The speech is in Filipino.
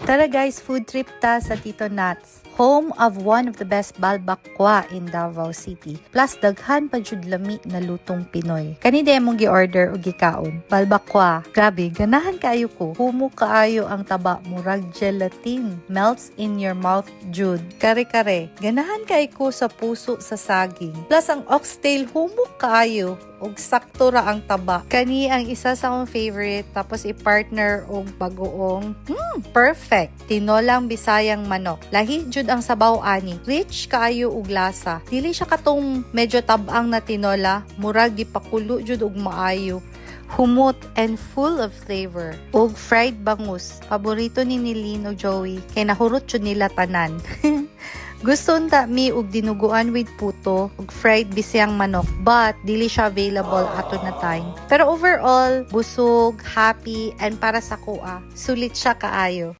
Tara guys, food trip ta sa Tito Nats. Home of one of the best balbakwa in Davao City. Plus, daghan pa jud lami na lutong Pinoy. Kani mong gi-order o gikaon. Balbakwa. Grabe, ganahan kaayo ko. Humo kaayo ang taba, murag gelatin. Melts in your mouth jud. Kare-kare. Ganahan kaayo ko sa puso sa saging. Plus, ang oxtail, humo kaayo. Og sakto ra ang taba. Kani ang isa sa akong favorite. Tapos i-partner og bagoong. Perfect. Tinolang Bisayang manok. Lahi jud ang sabaw ani. Rich kaayo og lasa. Dili siya katong medyo tabang na tinola. Murag gipakulo jud og maayo. Humot and full of flavor. Og fried bangus. Paborito ni Nilino Joey. Kay nahurot jud nila tanan. Gusto nta mi og dinuguan with puto ug fried bisayang manok, but dili siya available ato na time. Pero overall, busog, happy, and para sa kuha, sulit siya kaayo.